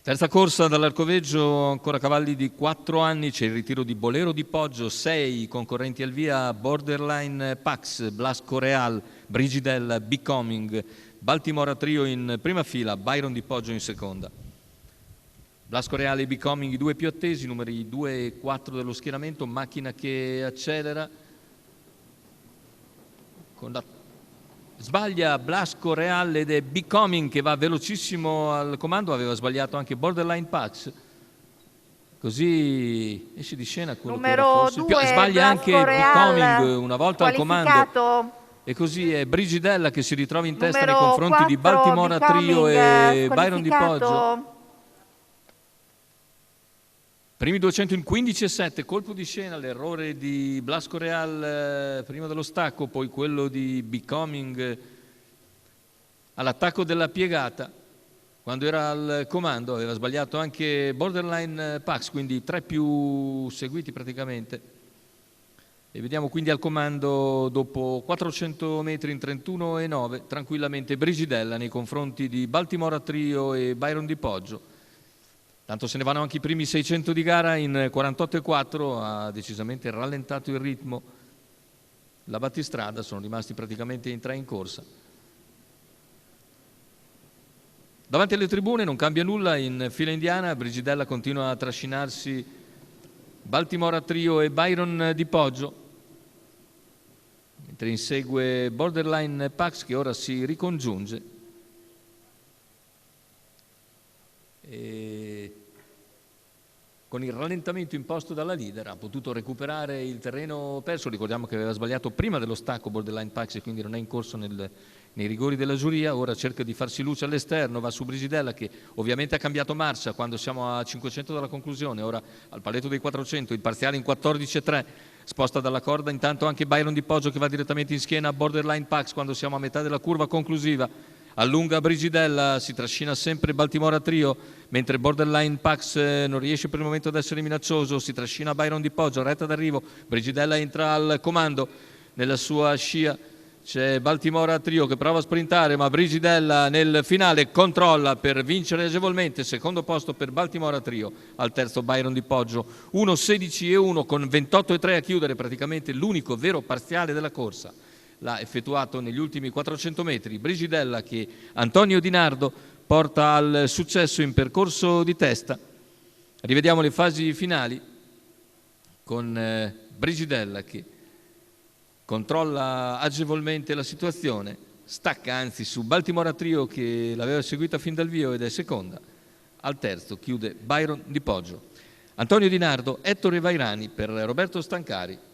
Terza corsa dall'Arcoveggio, ancora cavalli di 4 anni, c'è il ritiro di Bolero di Poggio, 6 concorrenti al via, Borderline Pax, Blasco Real, Brigidella, Becoming, Baltimora Trio in prima fila, Byron di Poggio in seconda. Blasco Reale e Becoming, i due più attesi, numeri 2 e 4 dello schieramento, macchina che accelera. Con la... Sbaglia Blasco Reale ed è Becoming che va velocissimo al comando, aveva sbagliato anche Borderline Pax. Così esce di scena quello numero che era forse... 2, sbaglia anche Becoming una volta al comando. E così è Brigidella che si ritrova in testa nei confronti di Baltimora Trio e Byron di Poggio. Primi 200 in 15,7, colpo di scena, l'errore di Blasco Real prima dello stacco, poi quello di Becoming all'attacco della piegata. Quando era al comando aveva sbagliato anche Borderline Pax, quindi 3 più seguiti praticamente. E vediamo quindi al comando dopo 400 metri in 31,9 tranquillamente Brigidella nei confronti di Baltimora Trio e Byron di Poggio. Tanto se ne vanno anche i primi 600 di gara in 48,4, ha decisamente rallentato il ritmo la battistrada, sono rimasti praticamente in 3 in corsa. Davanti alle tribune non cambia nulla, in fila indiana Brigidella continua a trascinarsi Baltimora Trio e Byron di Poggio, mentre insegue Borderline Pax che ora si ricongiunge. E con il rallentamento imposto dalla leader ha potuto recuperare il terreno perso. Ricordiamo che aveva sbagliato prima dello stacco Borderline Pax e quindi non è in corso nei rigori della giuria. Ora cerca di farsi luce all'esterno, va su Brigidella che ovviamente ha cambiato marcia quando siamo a 500 dalla conclusione, ora al paletto dei 400, il parziale in 14,3, sposta dalla corda intanto anche Byron di Poggio che va direttamente in schiena a Borderline Pax quando siamo a metà della curva conclusiva. Allunga Brigidella, si trascina sempre Baltimora Trio, mentre Borderline Pax non riesce per il momento ad essere minaccioso, si trascina Byron di Poggio, retta d'arrivo, Brigidella entra al comando, nella sua scia c'è Baltimora Trio che prova a sprintare, ma Brigidella nel finale controlla per vincere agevolmente, secondo posto per Baltimora Trio, al terzo Byron di Poggio, 1,16,1 con 28,3 a chiudere praticamente l'unico vero parziale della corsa. L'ha effettuato negli ultimi 400 metri Brigidella che Antonio Di Nardo porta al successo in percorso di testa. Rivediamo le fasi finali con Brigidella che controlla agevolmente la situazione, stacca anzi su Baltimora Trio che l'aveva seguita fin dal via ed è seconda. Al terzo chiude Byron di Poggio. Antonio Di Nardo, Ettore Vairani per Roberto Stancari.